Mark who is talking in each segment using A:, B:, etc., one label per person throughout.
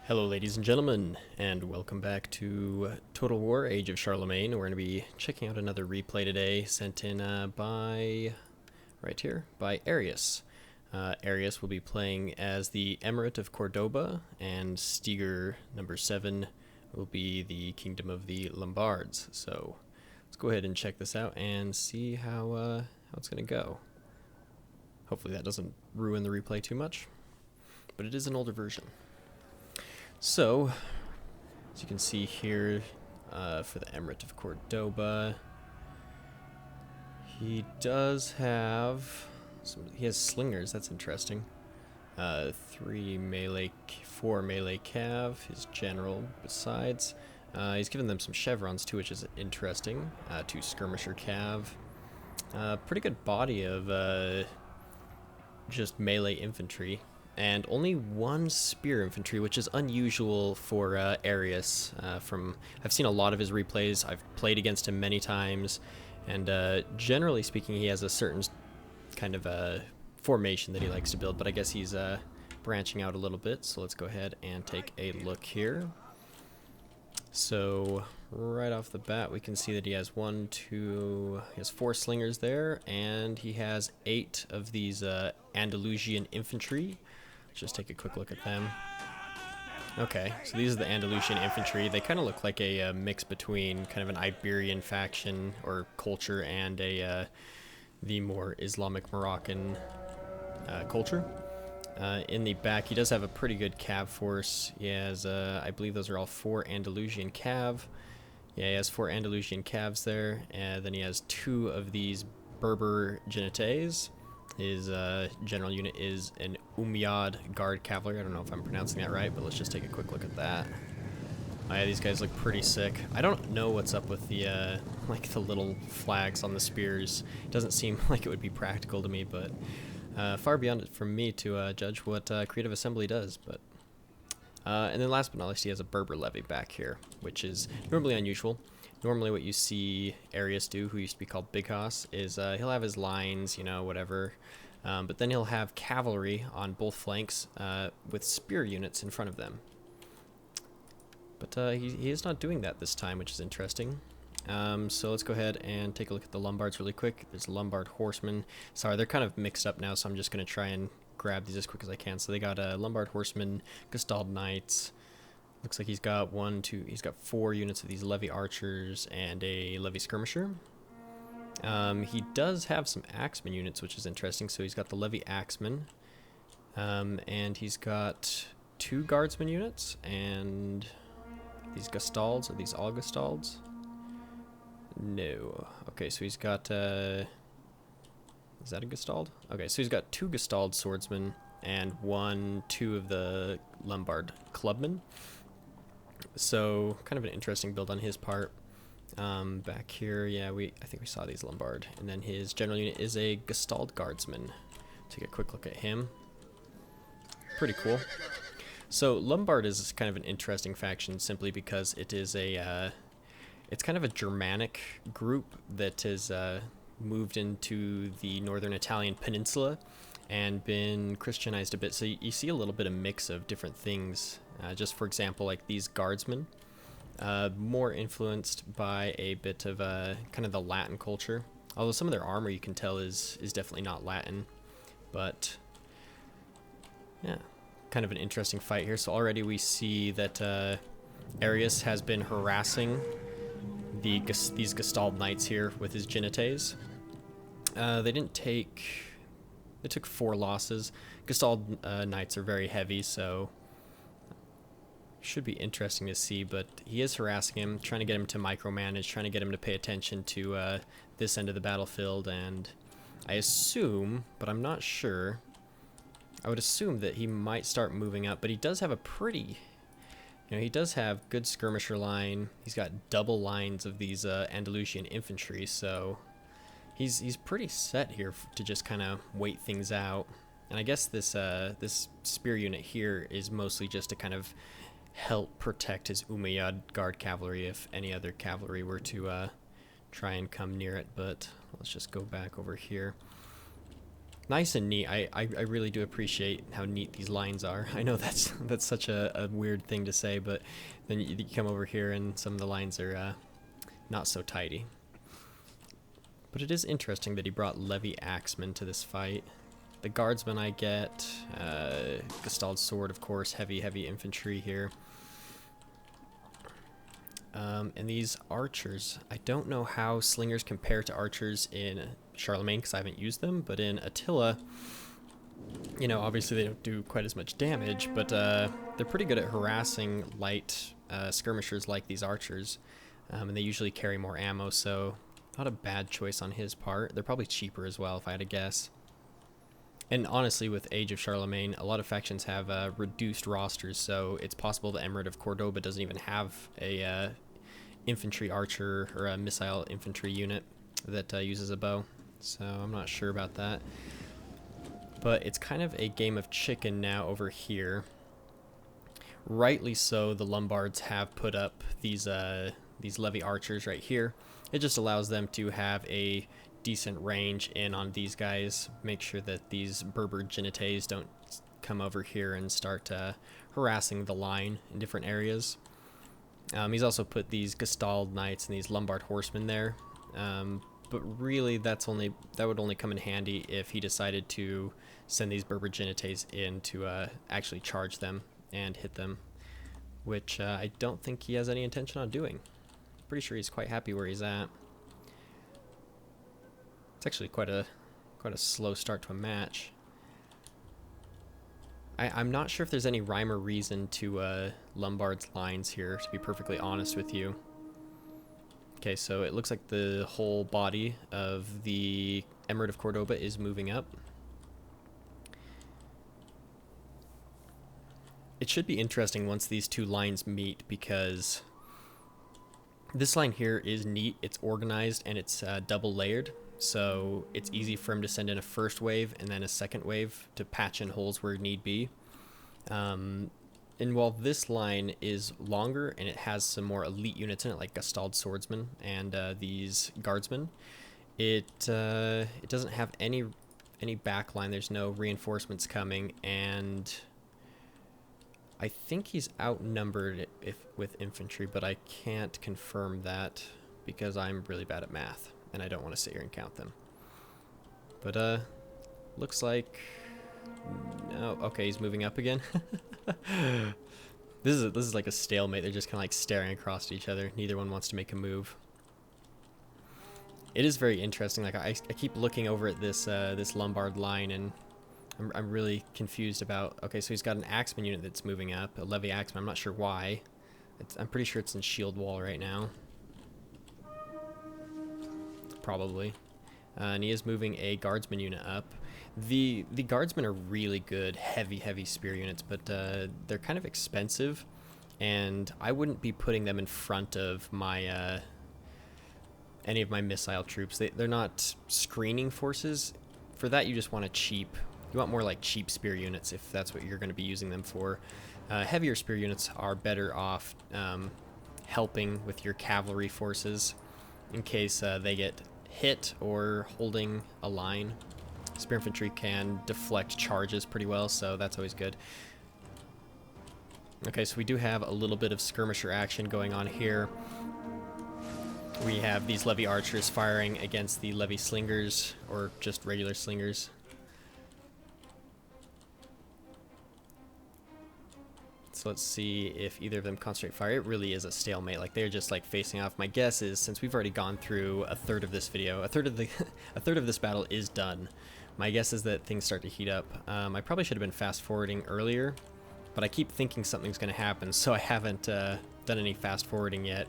A: Hello ladies and gentlemen, and welcome back to Total War Age of Charlemagne. We're going to be checking out another replay today, sent in by Arius. Arius will be playing as the Emirate of Cordoba, and Steger number 7 will be the Kingdom of the Lombards. So let's go ahead and check this out and see how it's going to go. Hopefully that doesn't ruin the replay too much, but it is an older version. So, as you can see here, for the Emrite of Cordoba, he does have he has slingers. That's interesting. 4 melee cav. His general. Besides, he's given them some chevrons too, which is interesting. 2 skirmisher cav. Pretty good body of just melee infantry. And only 1 spear infantry, which is unusual for Arius. I've seen a lot of his replays. I've played against him many times, and generally speaking, he has a certain kind of formation that he likes to build. But I guess he's branching out a little bit. So let's go ahead and take a look here. So right off the bat, we can see that he has he has 4 slingers there, and he has 8 of these Andalusian infantry. Just take a quick look at them. Okay, so these are the Andalusian infantry. They kind of look like a mix between kind of an Iberian faction or culture and the more Islamic Moroccan culture. In the back, he does have a pretty good cav force. He has, I believe those are all 4 Andalusian cav. Yeah, he has 4 Andalusian cavs there, and then he has 2 of these Berber Genites. His general unit is an Umayyad Guard Cavalry. I don't know if I'm pronouncing that right, but let's just take a quick look at that. Oh yeah, these guys look pretty sick. I don't know what's up with the like the little flags on the spears. It doesn't seem like it would be practical to me, but far beyond it from me to judge what Creative Assembly does. But and then last but not least, he has a Berber levy back here, which is normally unusual. Normally what you see Arius do, who used to be called Big Hoss, is he'll have his lines, you know, whatever, but then he'll have cavalry on both flanks with spear units in front of them. But he is not doing that this time, which is interesting. So let's go ahead and take a look at the Lombards really quick. There's Lombard horsemen. Sorry, they're kind of mixed up now, so I'm just going to try and grab these as quick as I can. So they got Lombard horsemen, Gestalt knights. Looks like he's got he's got 4 units of these levy archers and a levy skirmisher. He does have some axeman units, which is interesting. So he's got the levy axeman, and he's got 2 guardsman units and these Gestalds. Are these all Gestalds? No. Okay, so he's got is that a Gestald? Okay, so he's got 2 Gestald swordsmen and 2 of the Lombard clubmen. So kind of an interesting build on his part. Back here, yeah, I think we saw these Lombard, and then his general unit is a Gestalt guardsman. Take a quick look at him. Pretty cool. So Lombard is kind of an interesting faction simply because it is it's kind of a Germanic group that has moved into the northern Italian peninsula and been Christianized a bit. So you see a little bit of mix of different things. Just for example, like these guardsmen, more influenced by a bit of kind of the Latin culture. Although some of their armor you can tell is definitely not Latin. But yeah, kind of an interesting fight here. So already we see that Arius has been harassing these Gestalt knights here with his Genites. They took 4 losses. Gestalt knights are very heavy, so should be interesting to see, but he is harassing him, trying to get him to micromanage, trying to get him to pay attention to this end of the battlefield, and I assume, but I'm not sure, I would assume that he might start moving up, but he does have he does have good skirmisher line. He's got double lines of these Andalusian infantry, so he's pretty set here to just kind of wait things out. And I guess this spear unit here is mostly just to kind of help protect his Umayyad Guard cavalry if any other cavalry were to try and come near it. But let's just go back over here. Nice and neat. I really do appreciate how neat these lines are. I know that's such a weird thing to say, but then you come over here and some of the lines are not so tidy. But it is interesting that he brought Levy Axeman to this fight. The guardsmen I get, Gestalt Sword, of course, heavy infantry here. And these archers, I don't know how slingers compare to archers in Charlemagne because I haven't used them, but in Attila, you know, obviously they don't do quite as much damage, but they're pretty good at harassing light skirmishers like these archers, and they usually carry more ammo, so not a bad choice on his part. They're probably cheaper as well, if I had to guess. And honestly, with Age of Charlemagne, a lot of factions have reduced rosters, so it's possible the Emrite of Cordoba doesn't even have a infantry archer or a missile infantry unit that uses a bow. So I'm not sure about that. But it's kind of a game of chicken now over here. Rightly so, the Lombards have put up these levy archers right here. It just allows them to have a decent range in on these guys, make sure that these Berber Genites don't come over here and start harassing the line in different areas. He's also put these Gestalt Knights and these Lombard horsemen there, but really that would only come in handy if he decided to send these Berber Genites in to actually charge them and hit them, which I don't think he has any intention on doing. Pretty sure he's quite happy where he's at. It's actually quite a slow start to a match. I'm not sure if there's any rhyme or reason to Lombard's lines here, to be perfectly honest with you. Okay, so it looks like the whole body of the Emrite of Cordoba is moving up. It should be interesting once these two lines meet, because this line here is neat, it's organized, and it's double layered. So it's easy for him to send in a first wave and then a second wave to patch in holes where need be. And while this line is longer and it has some more elite units in it, like Gestalt Swordsmen and these Guardsmen, it doesn't have any back line. There's no reinforcements coming, and I think he's outnumbered with infantry, but I can't confirm that because I'm really bad at math and I don't want to sit here and count them. But looks like no. Okay, he's moving up again. This is like a stalemate. They're just kind of like staring across at each other. Neither one wants to make a move. It is very interesting. Like I keep looking over at this this Lombard line, and I'm really confused about. Okay, so he's got an Axeman unit that's moving up, a Levy Axeman. I'm not sure why. I'm pretty sure it's in shield wall right now. Probably. And he is moving a Guardsman unit up. The Guardsmen are really good, heavy spear units, but they're kind of expensive, and I wouldn't be putting them in front of my any of my missile troops. They're not screening forces. For that, you just want you want more like cheap spear units if that's what you're going to be using them for. Heavier spear units are better off helping with your cavalry forces in case they get hit or holding a line. Spear infantry can deflect charges pretty well, so that's always good. Okay, so we do have a little bit of skirmisher action going on here. We have these Levy archers firing against the Levy slingers, or just regular slingers. So let's see if either of them concentrate fire. It really is a stalemate. Like, they're just like facing off. My guess is, since we've already gone through a third of this video, a third of this battle is done. My guess is that things start to heat up. I probably should have been fast forwarding earlier, but I keep thinking something's going to happen, so I haven't done any fast forwarding yet.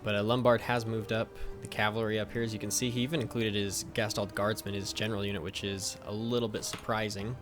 A: But Lombard has moved up the cavalry up here. As you can see, he even included his Gestalt Guardsmen, his general unit, which is a little bit surprising.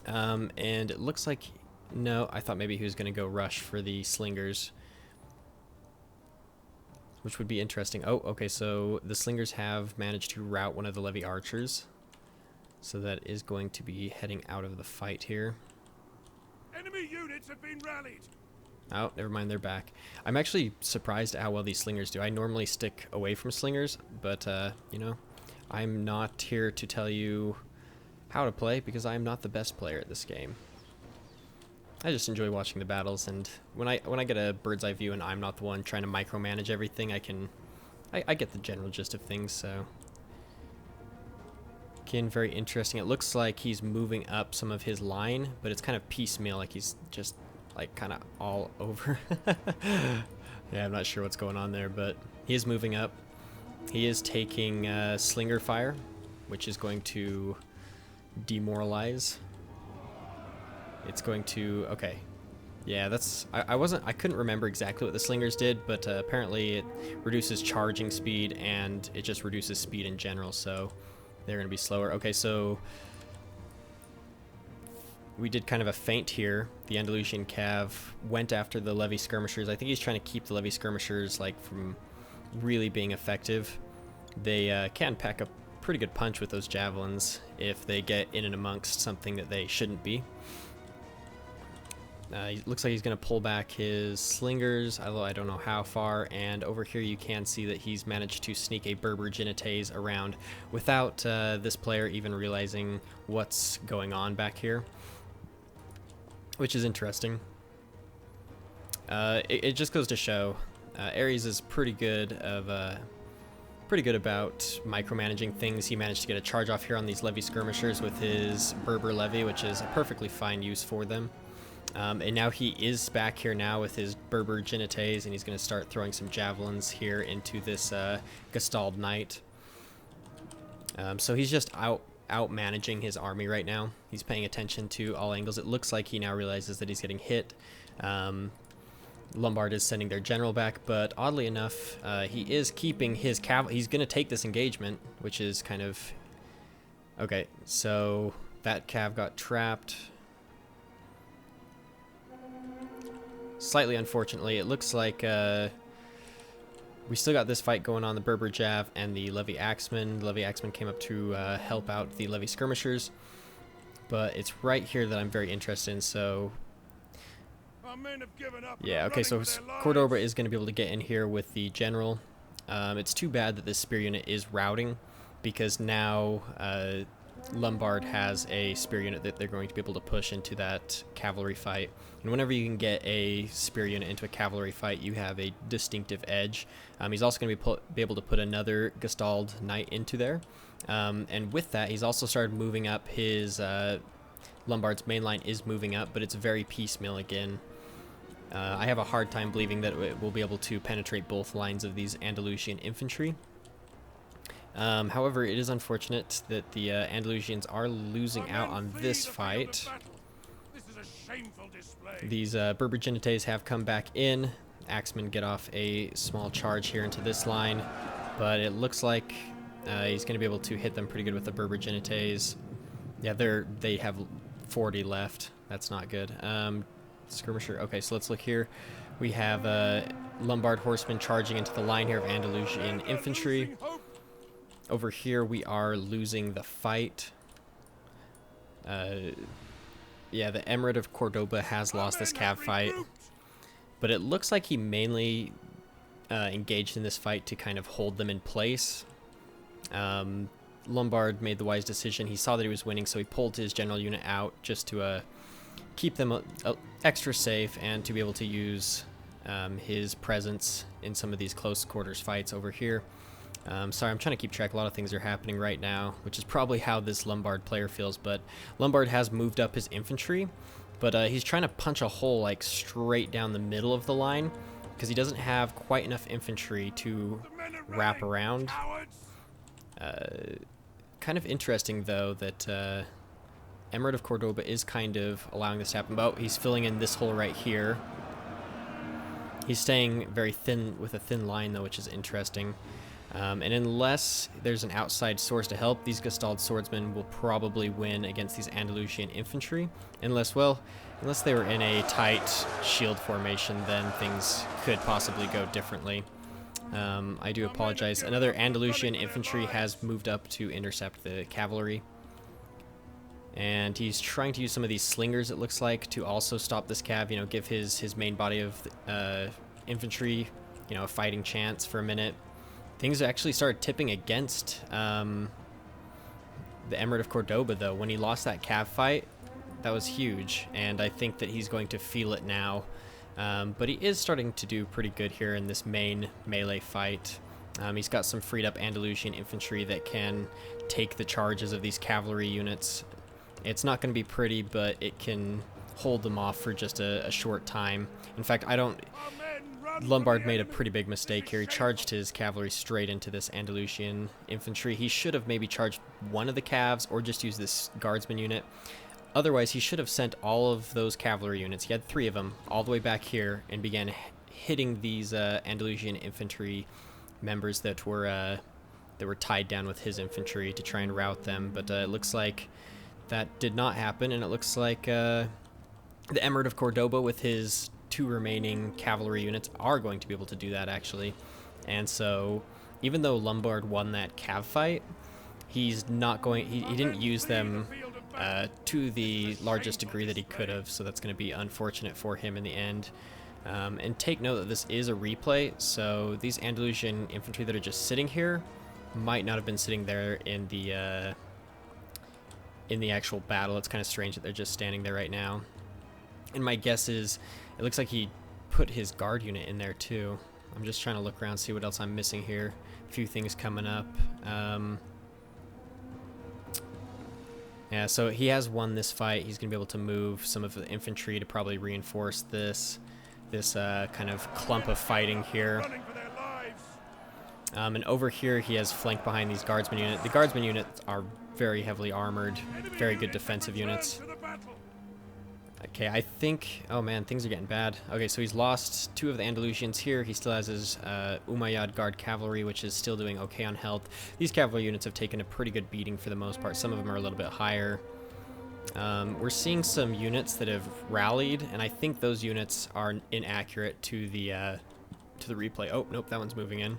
A: And it looks like... No, I thought maybe he was going to go rush for the slingers, which would be interesting. Oh, okay, so the slingers have managed to rout one of the Levy archers, so that is going to be heading out of the fight here.
B: Enemy units have been rallied.
A: Oh, never mind, they're back. I'm actually surprised at how well these slingers do. I normally stick away from slingers, but, you know, I'm not here to tell you how to play because I am not the best player at this game. I just enjoy watching the battles, and when I get a bird's eye view and I'm not the one trying to micromanage everything, I get the general gist of things. So again, very interesting. It looks like he's moving up some of his line, but it's kind of piecemeal, like he's just like kind of all over. Yeah, I'm not sure what's going on there, but he is moving up. He is taking slinger fire, which is going to demoralize. It's going to, okay. Yeah, that's, I couldn't remember exactly what the slingers did, but apparently it reduces charging speed and it just reduces speed in general, so they're going to be slower. Okay, so we did kind of a feint here. The Andalusian Cav went after the levy skirmishers. I think he's trying to keep the levy skirmishers like from really being effective. They can pack a pretty good punch with those javelins if they get in and amongst something that they shouldn't be. He looks like he's going to pull back his slingers, although I don't know how far, and over here you can see that he's managed to sneak a Berber Genites around without this player even realizing what's going on back here, which is interesting. It just goes to show Ares is pretty good about micromanaging things. He managed to get a charge off here on these levy skirmishers with his Berber levy, which is a perfectly fine use for them. And now he is back here now with his Berber Genites, and he's going to start throwing some javelins here into this Gestald Knight. So he's just out managing his army right now. He's paying attention to all angles. It looks like he now realizes that he's getting hit. Lombard is sending their general back, but oddly enough, he is keeping his cavalry. He's going to take this engagement, which is kind of... Okay, so that cav got trapped. Slightly unfortunately, it looks like we still got this fight going on, the Berber Jav and the Levy Axeman. The Levy Axeman came up to help out the Levy Skirmishers, but it's right here that I'm very interested in, so... Yeah, okay, so Cordoba is going to be able to get in here with the general. It's too bad that this spear unit is routing, because now Lombard has a spear unit that they're going to be able to push into that cavalry fight. And whenever you can get a spear unit into a cavalry fight, you have a distinctive edge. He's also going to be able to put another Gestald Knight into there. And with that, he's also started moving up his... Lombard's main line is moving up, but it's very piecemeal again. I have a hard time believing that it will be able to penetrate both lines of these Andalusian infantry. However, it is unfortunate that the Andalusians are losing out on this fight. These Berber Genites have come back in. Axemen get off a small charge here into this line, but it looks like he's going to be able to hit them pretty good with the Berber Genites. Yeah, they have 40 left. That's not good. Skirmisher. Okay, so let's look here. We have Lombard horsemen charging into the line here of Andalusian infantry. Over here, we are losing the fight. Yeah, the Emrite of Cordoba has lost this cav fight, but it looks like he mainly engaged in this fight to kind of hold them in place. Lombard made the wise decision. He saw that he was winning, so he pulled his general unit out just to keep them extra safe and to be able to use his presence in some of these close quarters fights over here. Sorry, I'm trying to keep track. A lot of things are happening right now, which is probably how this Lombard player feels, but Lombard has moved up his infantry, but he's trying to punch a hole like straight down the middle of the line because he doesn't have quite enough infantry to wrap around. Kind of interesting, though, that Emrite of Cordoba is kind of allowing this to happen. Oh, he's filling in this hole right here. He's staying very thin with a thin line, though, which is interesting. And unless there's an outside source to help, these Gestald swordsmen will probably win against these Andalusian infantry. Unless they were in a tight shield formation, then things could possibly go differently. I do apologize. Another Andalusian infantry has moved up to intercept the cavalry. And he's trying to use some of these slingers, it looks like, to also stop this cav, you know, give his main body of infantry, you know, a fighting chance for a minute. Things actually started tipping against the Emirate of Cordoba, though, when he lost that cav fight, that was huge, and I think that he's going to feel it now. But he is starting to do pretty good here in this main melee fight. He's got some freed up Andalusian infantry that can take the charges of these cavalry units. It's not going to be pretty, but it can hold them off for just a short time. In fact, Lombard made a pretty big mistake here. He charged his cavalry straight into this Andalusian infantry. He should have maybe charged one of the cavs or just used this guardsman unit. Otherwise, he should have sent all of those cavalry units, he had 3 of them, all the way back here and began hitting these Andalusian infantry members that were tied down with his infantry to try and rout them. But it looks like that did not happen, and it looks like the Emirate of Cordoba with his 2 remaining cavalry units are going to be able to do that, actually. And so, even though Lombard won that cav fight, he's not going. He didn't use them to the largest degree that he could have, so that's going to be unfortunate for him in the end. And take note that this is a replay, so these Andalusian infantry that are just sitting here might not have been sitting there in the actual battle. It's kind of strange that they're just standing there right now. And my guess is, it looks like he put his guard unit in there too. I'm just trying to look around, see what else I'm missing here. A few things coming up. Yeah, so he has won this fight. He's going to be able to move some of the infantry to probably reinforce this kind of clump of fighting here. And over here, he has flanked behind these guardsmen units. The guardsmen units are very heavily armored, very good defensive units. Okay, I think... Oh man, things are getting bad. Okay, so he's lost 2 of the Andalusians here. He still has his Umayyad Guard Cavalry, which is still doing okay on health. These cavalry units have taken a pretty good beating for the most part. Some of them are a little bit higher. We're seeing some units that have rallied, and I think those units are inaccurate to the replay. Oh, nope, that one's moving in.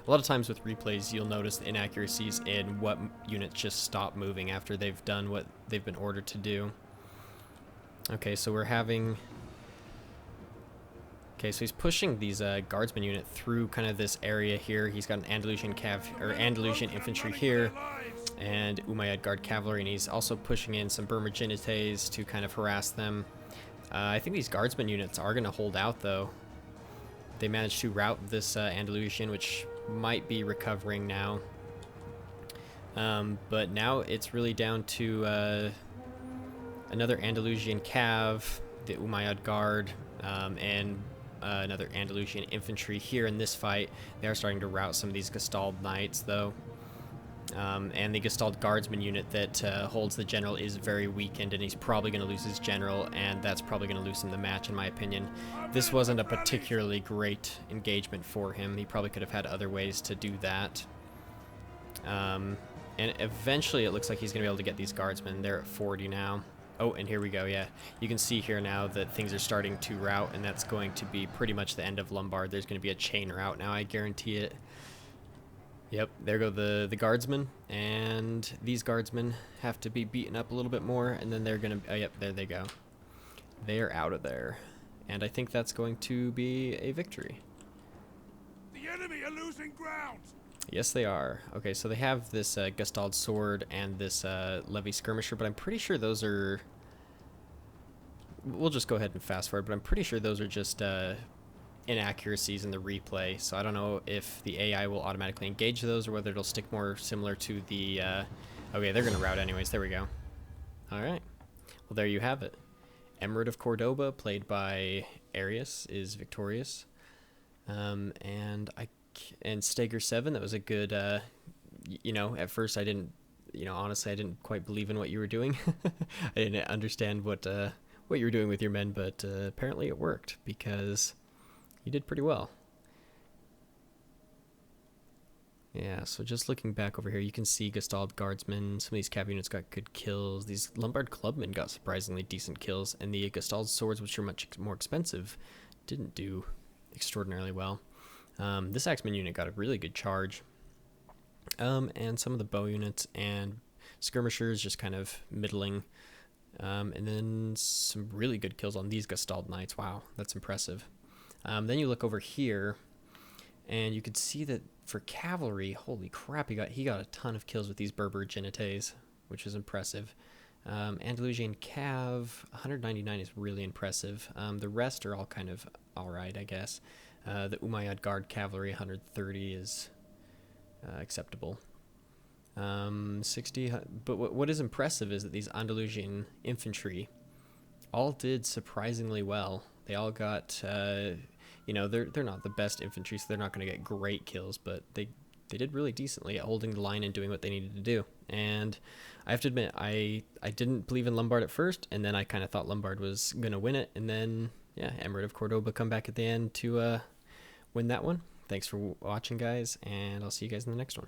A: A lot of times with replays, you'll notice the inaccuracies in what units just stop moving after they've done what they've been ordered to do. Okay, so we're having... Okay, so he's pushing these guardsman unit through kind of this area here. He's got an Andalusian Andalusian infantry here, and Umayyad Guard Cavalry, and he's also pushing in some Burmaginites to kind of harass them. I think these guardsman units are going to hold out, though. They managed to rout this Andalusian, which might be recovering now. But now it's really down to another Andalusian Cav, the Umayyad Guard, and another Andalusian infantry here in this fight. They are starting to rout some of these Gestalt Knights, though. And the Gestalt Guardsman unit that holds the general is very weakened, and he's probably going to lose his general, and that's probably going to loosen the match, in my opinion. This wasn't a particularly great engagement for him. He probably could have had other ways to do that. And eventually it looks like he's going to be able to get these guardsmen. They're at 40 now. Oh, and here we go, yeah. You can see here now that things are starting to rout, and that's going to be pretty much the end of Lombard. There's going to be a chain rout now, I guarantee it. Yep, there go the guardsmen, and these guardsmen have to be beaten up a little bit more, and then they're going to... Oh, yep, there they go. They're out of there. And I think that's going to be a victory.
B: The enemy are losing ground.
A: Yes, they are. Okay, so they have this Gestalt Sword and this Levy Skirmisher, but I'm pretty sure those are... We'll just go ahead and fast forward, but I'm pretty sure those are just inaccuracies in the replay, so I don't know if the AI will automatically engage those or whether it'll stick more similar to the... Okay, they're going to rout anyways. There we go. Alright. Well, there you have it. Emirate of Cordoba, played by Arius, is victorious. And Steger 7, that was a good, you know, at first I didn't, you know, honestly, I didn't quite believe in what you were doing. I didn't understand what you were doing with your men, but apparently it worked, because you did pretty well. Yeah, so just looking back over here, you can see Gestalt Guardsmen, some of these cav units got good kills. These Lombard Clubmen got surprisingly decent kills, and the Gestalt Swords, which are much more expensive, didn't do extraordinarily well. This Axeman unit got a really good charge. And some of the bow units and skirmishers just kind of middling. And then some really good kills on these Gestalt Knights. Wow, that's impressive. Then you look over here, and you can see that for cavalry, holy crap, he got a ton of kills with these Berber Genites, which is impressive. Andalusian Cav, 199 is really impressive. The rest are all kind of alright, I guess. The Umayyad Guard Cavalry, 130 is acceptable. 60, but what is impressive is that these Andalusian infantry all did surprisingly well. They all got, you know, they're not the best infantry, so they're not going to get great kills, but they did really decently at holding the line and doing what they needed to do. And I have to admit, I didn't believe in Lombard at first, and then I kind of thought Lombard was going to win it, and then, yeah, Emirate of Cordoba come back at the end to win that one. Thanks for watching, guys, and I'll see you guys in the next one.